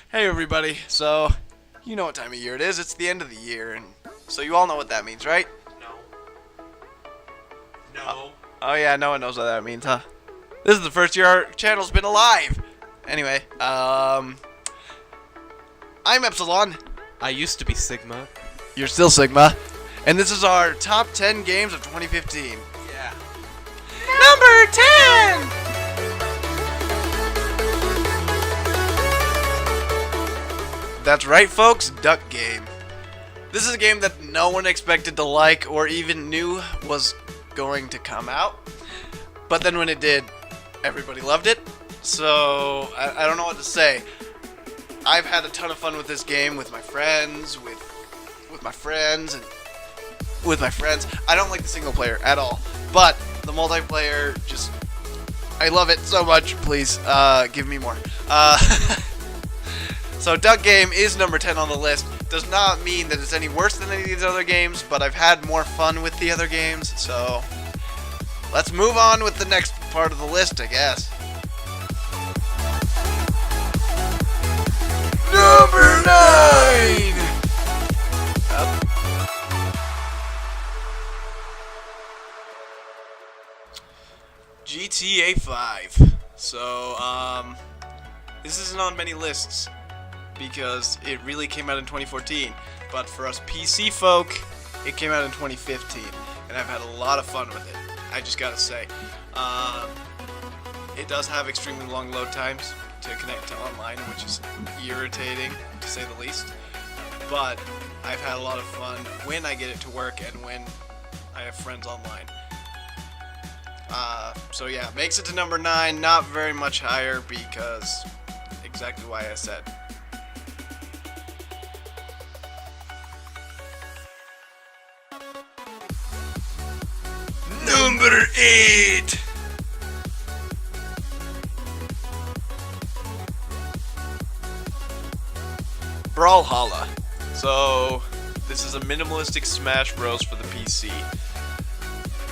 Hey everybody, so you know what time of year it is. It's the end of the year, and so you all know what that means, right? No. No. Oh yeah, no one knows what that means, huh? This is the first year our channel's been alive. Anyway, I'm Epsilon. I used to be Sigma. You're still Sigma. And this is our top 10 games of 2015. Yeah. Number 10! That's right, folks, Duck Game. This is a game that no one expected to like or even knew was going to come out. But then when it did, everybody loved it. So, I don't know what to say. I've had a ton of fun with this game with my friends, with my friends, and with my friends. I don't like the single player at all. But the multiplayer, just, I love it so much. Please, give me more. So Duck Game is number 10 on the list. Does not mean that it's any worse than any of these other games, but I've had more fun with the other games, so let's move on with the next part of the list, I guess. Number 9! Up. GTA 5. So, this isn't on many lists, because it really came out in 2014, but for us PC folk, it came out in 2015, and I've had a lot of fun with it, I just gotta say. It does have extremely long load times to connect to online, which is irritating, to say the least, but I've had a lot of fun when I get it to work and when I have friends online. So yeah, makes it to number 9, not very much higher, because exactly why I said. Number 8! Brawlhalla. So, this is a minimalistic Smash Bros. For the PC.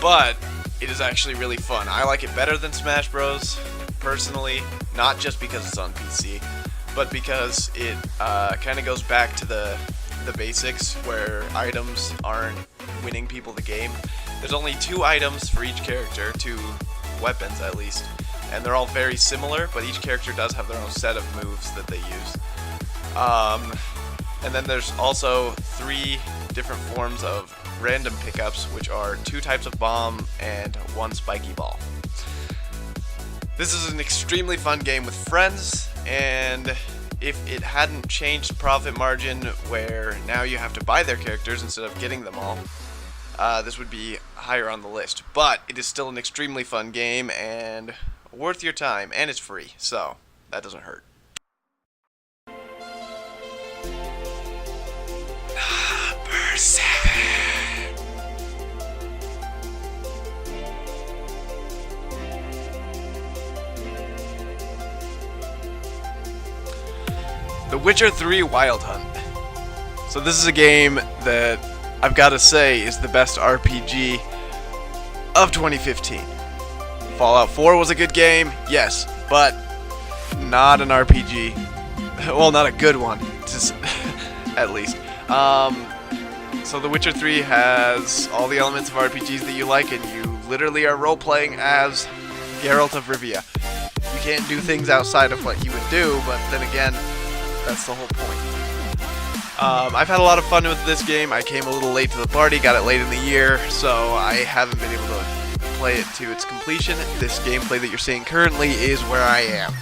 But, it is actually really fun. I like it better than Smash Bros. Personally. Not just because it's on PC, but because it kind of goes back to the basics, where items aren't winning people the game. There's only 2 items for each character, 2 weapons at least, and they're all very similar, but each character does have their own set of moves that they use. And then there's also 3 different forms of random pickups, which are 2 types of bomb and 1 spiky ball. This is an extremely fun game with friends, and if it hadn't changed profit margin where now you have to buy their characters instead of getting them all, this would be higher on the list. But it is still an extremely fun game and worth your time, and it's free, so that doesn't hurt. Number 7. The Witcher 3 Wild Hunt. So this is a game that I've got to say is the best RPG of 2015. Fallout 4 was a good game, yes, but not an RPG. Well, not a good one, at least. So The Witcher 3 has all the elements of RPGs that you like, and you literally are role-playing as Geralt of Rivia. You can't do things outside of what you would do, but then again, that's the whole point. I've had a lot of fun with this game. I came a little late to the party, got it late in the year, so I haven't been able to play it to its completion. This gameplay that you're seeing currently is where I am.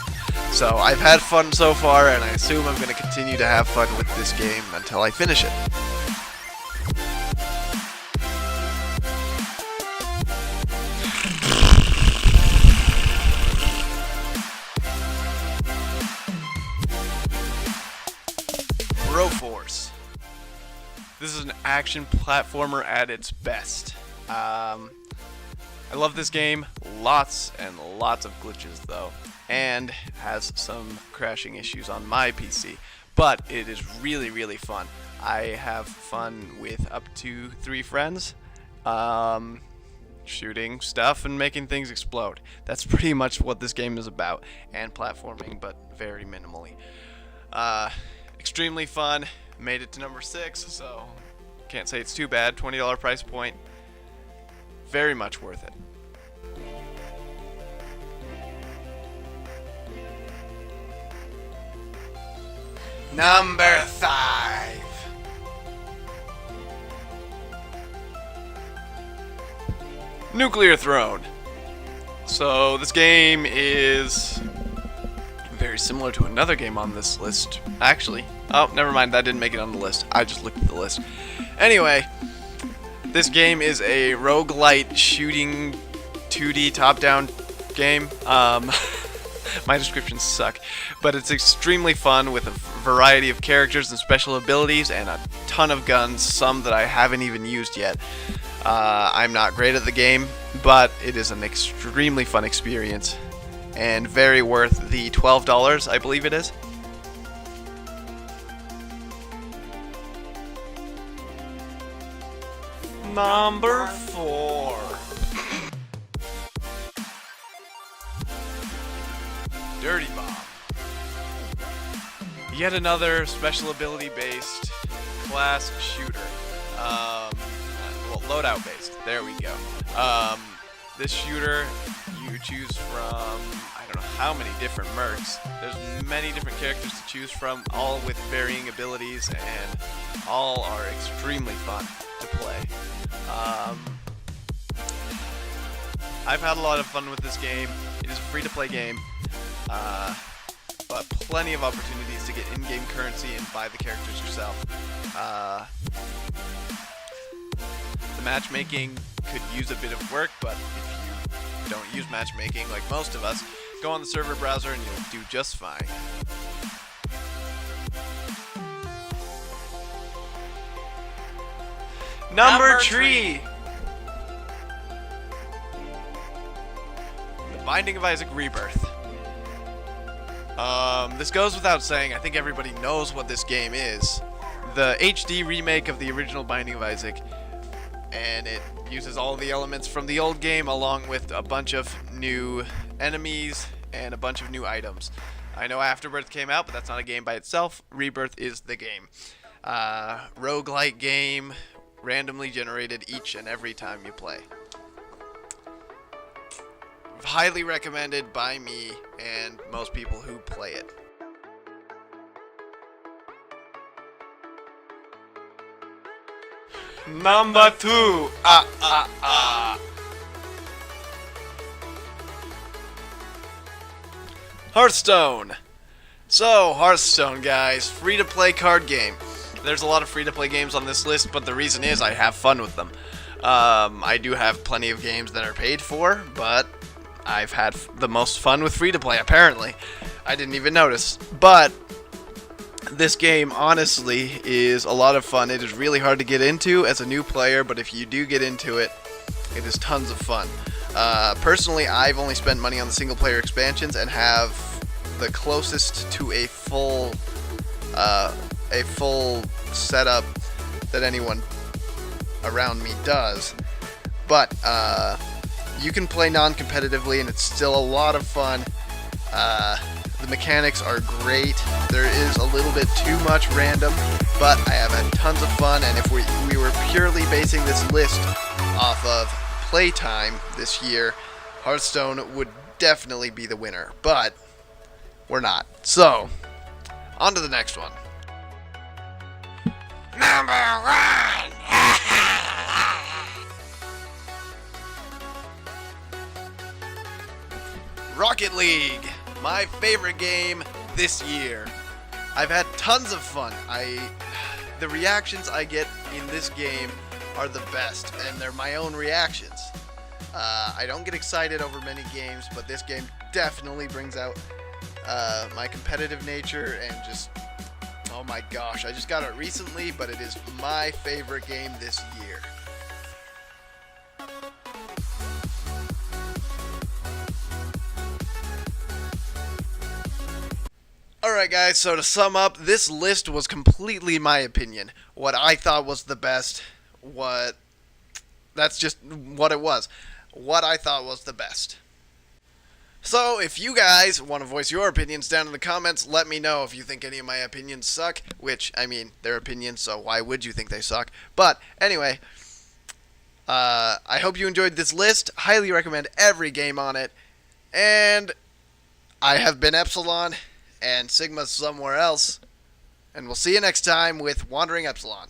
So I've had fun so far, and I assume I'm going to continue to have fun with this game until I finish it. Broforce. This is an action platformer at its best. I love this game. Lots and lots of glitches though, and has some crashing issues on my PC. But it is really, really fun. I have fun with up to 3 friends, shooting stuff and making things explode. That's pretty much what this game is about, and platforming, but very minimally. Extremely fun. Made it to number 6, so can't say it's too bad. $20 price point. Very much worth it. Number 5. Nuclear Throne. So this game is very similar to another game on this list, actually. Oh, never mind, that didn't make it on the list. I just looked at the list. Anyway, this game is a roguelite shooting 2D top-down game. My descriptions suck, but it's extremely fun with a variety of characters and special abilities and a ton of guns, some that I haven't even used yet. I'm not great at the game, but it is an extremely fun experience and very worth the $12, I believe it is. Number 4. Dirty Bomb. Yet another special ability based class shooter. Well, loadout based. There we go. This shooter, you choose from, I don't know how many different mercs. There's many different characters to choose from, all with varying abilities, and all are extremely fun to play. I've had a lot of fun with this game. It is a free-to-play game, but plenty of opportunities to get in-game currency and buy the characters yourself. The matchmaking could use a bit of work, but if you don't use matchmaking like most of us, go on the server browser and you'll do just fine. Number 3. The Binding of Isaac Rebirth. This goes without saying, I think everybody knows what this game is. The HD remake of the original Binding of Isaac, and it uses all the elements from the old game along with a bunch of new enemies and a bunch of new items. I know Afterbirth came out, but that's not a game by itself. Rebirth is the game. Roguelike game, randomly generated each and every time you play. Highly recommended by me and most people who play it. Number 2. Hearthstone. So, Hearthstone, guys, free-to-play card game. There's a lot of free-to-play games on this list, but the reason is I have fun with them. I do have plenty of games that are paid for, but I've had the most fun with free-to-play, apparently. I didn't even notice. But this game, honestly, is a lot of fun. It is really hard to get into as a new player, but if you do get into it, it is tons of fun. Personally, I've only spent money on the single-player expansions and have the closest to a full setup that anyone around me does. But you can play non-competitively, and it's still a lot of fun. The mechanics are great. There is a little bit too much random, but I have had tons of fun, and if we were purely basing this list off of playtime this year, Hearthstone would definitely be the winner, but we're not. So, on to the next one. Number 1! Rocket League, my favorite game this year. I've had tons of fun. The reactions I get in this game are the best, and they're my own reactions. I don't get excited over many games, but this game definitely brings out my competitive nature and just, oh my gosh, I just got it recently, but it is my favorite game this year. Alright guys, so to sum up, this list was completely my opinion. What I thought was the best, that's just what it was. What I thought was the best. So if you guys want to voice your opinions down in the comments, let me know if you think any of my opinions suck, which, I mean, they're opinions, so why would you think they suck? But anyway, I hope you enjoyed this list. Highly recommend every game on it. And I have been Epsilon, and Sigma's somewhere else. And we'll see you next time with Wandering Epsilon.